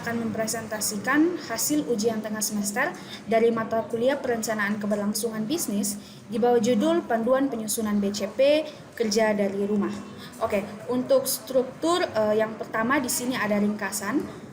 akan mempresentasikan hasil ujian tengah semester dari mata kuliah Perencanaan Keberlangsungan Bisnis di bawah judul Panduan Penyusunan BCP Kerja dari Rumah. Oke, untuk struktur yang pertama di sini ada ringkasan.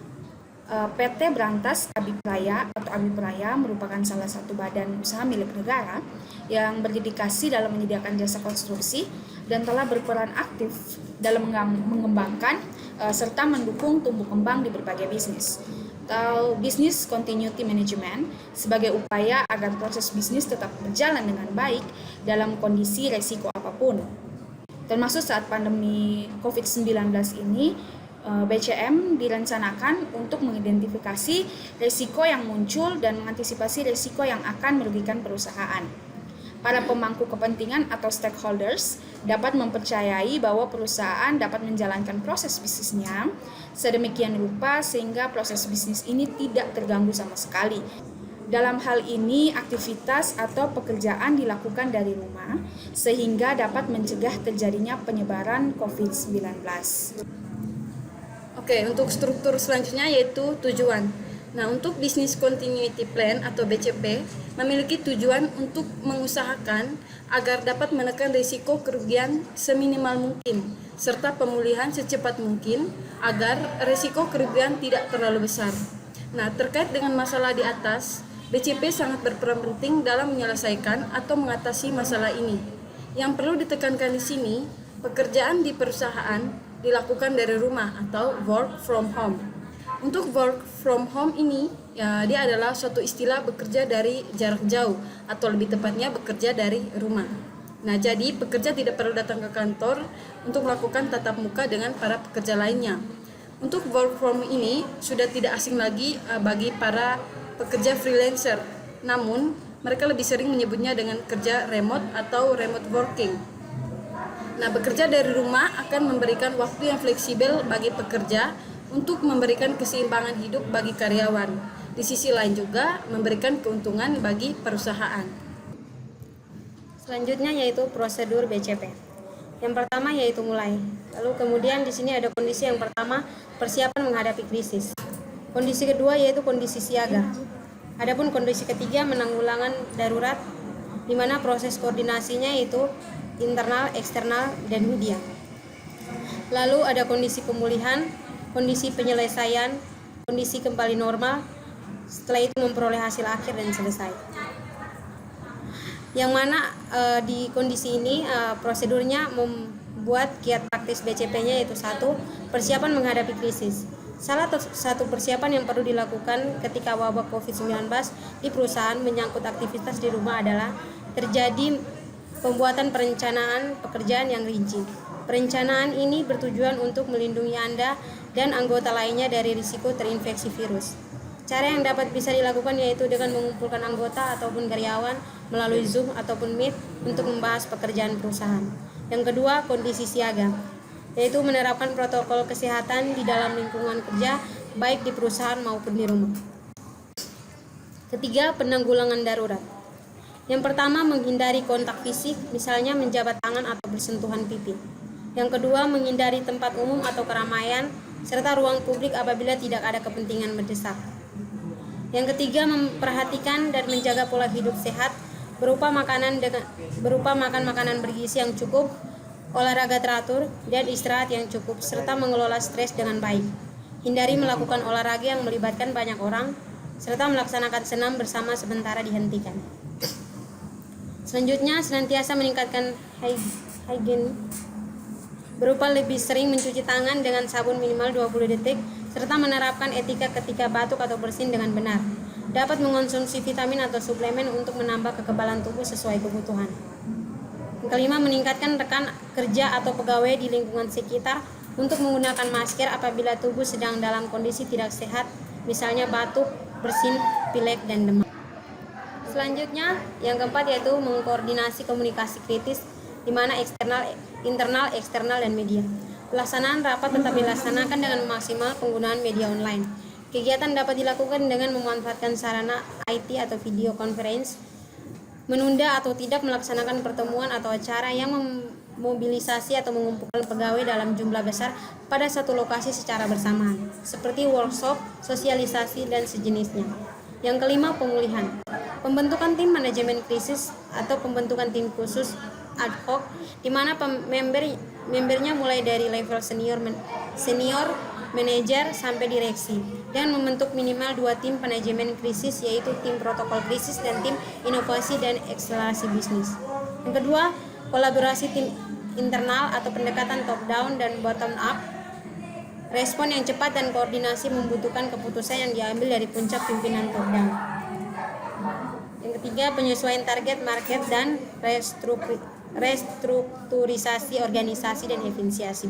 PT Brantas Abipraya atau Abipraya merupakan salah satu badan usaha milik negara yang berdedikasi dalam menyediakan jasa konstruksi dan telah berperan aktif dalam mengembangkan serta mendukung tumbuh kembang di berbagai bisnis atau business continuity management sebagai upaya agar proses bisnis tetap berjalan dengan baik dalam kondisi resiko apapun. Termasuk saat pandemi COVID-19 ini, BCM direncanakan untuk mengidentifikasi risiko yang muncul dan mengantisipasi risiko yang akan merugikan perusahaan. Para pemangku kepentingan atau stakeholders dapat mempercayai bahwa perusahaan dapat menjalankan proses bisnisnya sedemikian rupa sehingga proses bisnis ini tidak terganggu sama sekali. Dalam hal ini, aktivitas atau pekerjaan dilakukan dari rumah sehingga dapat mencegah terjadinya penyebaran COVID-19. Oke, untuk struktur selanjutnya yaitu tujuan. Nah, untuk Business Continuity Plan atau BCP memiliki tujuan untuk mengusahakan agar dapat menekan risiko kerugian seminimal mungkin serta pemulihan secepat mungkin agar risiko kerugian tidak terlalu besar. Nah, terkait dengan masalah di atas, BCP sangat berperan penting dalam menyelesaikan atau mengatasi masalah ini. Yang perlu ditekankan di sini, pekerjaan di perusahaan dilakukan dari rumah atau work from home. Untuk work from home ini, dia adalah suatu istilah bekerja dari jarak jauh atau lebih tepatnya bekerja dari rumah. Nah, jadi pekerja tidak perlu datang ke kantor untuk melakukan tatap muka dengan para pekerja lainnya. Untuk work from ini sudah tidak asing lagi bagi para pekerja freelancer. Namun, mereka lebih sering menyebutnya dengan kerja remote atau remote working. Nah, bekerja dari rumah akan memberikan waktu yang fleksibel bagi pekerja untuk memberikan keseimbangan hidup bagi karyawan. Di sisi lain juga memberikan keuntungan bagi perusahaan. Selanjutnya yaitu prosedur BCP. Yang pertama yaitu mulai. Lalu kemudian di sini ada kondisi yang pertama, persiapan menghadapi krisis. Kondisi kedua yaitu kondisi siaga. Adapun kondisi ketiga menanggulangan darurat, di mana proses koordinasinya yaitu internal, eksternal, dan media. Lalu ada kondisi pemulihan, kondisi penyelesaian, kondisi kembali normal, setelah itu memperoleh hasil akhir dan selesai. Yang mana di kondisi ini prosedurnya membuat kiat praktis BCP-nya yaitu 1. Persiapan menghadapi krisis. Salah satu persiapan yang perlu dilakukan ketika wabah COVID-19 di perusahaan menyangkut aktivitas di rumah adalah terjadi pembuatan perencanaan pekerjaan yang rinci. Perencanaan ini bertujuan untuk melindungi Anda dan anggota lainnya dari risiko terinfeksi virus. Cara yang dapat bisa dilakukan yaitu dengan mengumpulkan anggota ataupun karyawan melalui Zoom ataupun Meet untuk membahas pekerjaan perusahaan. Yang kedua, kondisi siaga, yaitu menerapkan protokol kesehatan di dalam lingkungan kerja baik di perusahaan maupun di rumah. Ketiga, penanggulangan darurat. Yang pertama, menghindari kontak fisik, misalnya menjabat tangan atau bersentuhan pipi. Yang kedua, menghindari tempat umum atau keramaian, serta ruang publik apabila tidak ada kepentingan mendesak. Yang ketiga, memperhatikan dan menjaga pola hidup sehat, berupa makan makanan bergizi yang cukup, olahraga teratur, dan istirahat yang cukup, serta mengelola stres dengan baik. Hindari melakukan olahraga yang melibatkan banyak orang, serta melaksanakan senam bersama sementara dihentikan. Selanjutnya, senantiasa meningkatkan hygiene berupa lebih sering mencuci tangan dengan sabun minimal 20 detik, serta menerapkan etika ketika batuk atau bersin dengan benar. Dapat mengonsumsi vitamin atau suplemen untuk menambah kekebalan tubuh sesuai kebutuhan. Yang kelima, meningkatkan rekan kerja atau pegawai di lingkungan sekitar untuk menggunakan masker apabila tubuh sedang dalam kondisi tidak sehat, misalnya batuk, bersin, pilek, dan demam. Selanjutnya, yang keempat yaitu mengkoordinasi komunikasi kritis di mana internal, eksternal, dan media. Pelaksanaan rapat tetap dilaksanakan dengan maksimal penggunaan media online. Kegiatan dapat dilakukan dengan memanfaatkan sarana IT atau video conference, menunda atau tidak melaksanakan pertemuan atau acara yang memobilisasi atau mengumpulkan pegawai dalam jumlah besar pada satu lokasi secara bersamaan. seperti workshop, sosialisasi, dan sejenisnya. Yang kelima, pemulihan. Pembentukan tim manajemen krisis atau pembentukan tim khusus ad hoc di mana membernya mulai dari level senior, manajer sampai direksi, dan membentuk minimal 2 tim manajemen krisis, yaitu tim protokol krisis dan tim inovasi dan akselerasi bisnis. Yang kedua, kolaborasi tim internal atau pendekatan top down dan bottom up. Respon yang cepat dan koordinasi membutuhkan keputusan yang diambil dari puncak pimpinan top down. Yang ketiga, penyesuaian target market dan restrukturisasi organisasi dan efisiensi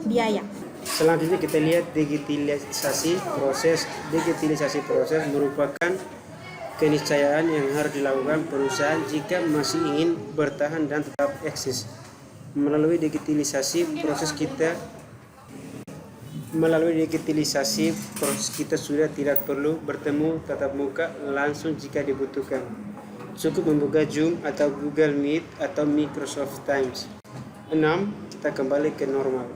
biaya. Selanjutnya kita lihat digitalisasi proses. Digitalisasi proses merupakan keniscayaan yang harus dilakukan perusahaan jika masih ingin bertahan dan tetap eksis. Melalui digitalisasi proses kita sudah tidak perlu bertemu tatap muka langsung jika dibutuhkan. Cukup membuka Zoom atau Google Meet atau Microsoft Teams. 6. Kita kembali ke normal.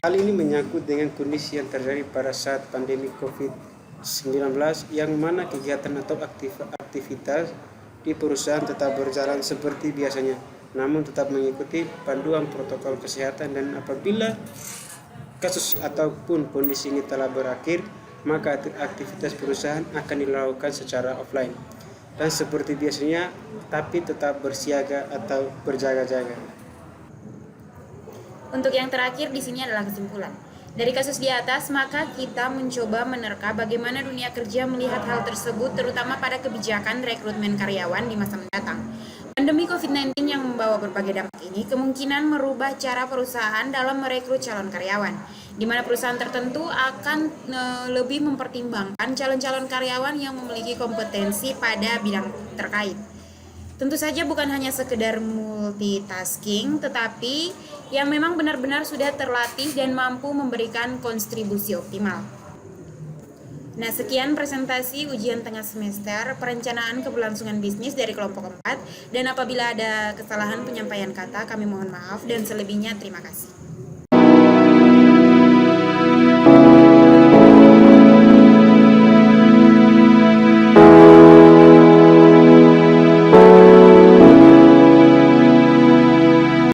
Hal ini menyangkut dengan kondisi yang terjadi pada saat pandemi COVID-19 yang mana kegiatan atau aktivitas di perusahaan tetap berjalan seperti biasanya, namun tetap mengikuti panduan protokol kesehatan, dan apabila kasus ataupun kondisi ini telah berakhir, maka aktivitas perusahaan akan dilakukan secara offline dan seperti biasanya, tapi tetap bersiaga atau berjaga-jaga. Untuk yang terakhir di sini adalah kesimpulan. Dari kasus di atas, maka kita mencoba menerka bagaimana dunia kerja melihat hal tersebut, terutama pada kebijakan rekrutmen karyawan di masa mendatang. Pandemi COVID-19 yang membawa berbagai dampak ini kemungkinan merubah cara perusahaan dalam merekrut calon karyawan, di mana perusahaan tertentu akan lebih mempertimbangkan calon-calon karyawan yang memiliki kompetensi pada bidang terkait. Tentu saja bukan hanya sekedar multitasking, tetapi yang memang benar-benar sudah terlatih dan mampu memberikan kontribusi optimal. Nah, sekian presentasi ujian tengah semester perencanaan keberlangsungan bisnis dari kelompok 4, dan apabila ada kesalahan penyampaian kata, kami mohon maaf, dan selebihnya terima kasih.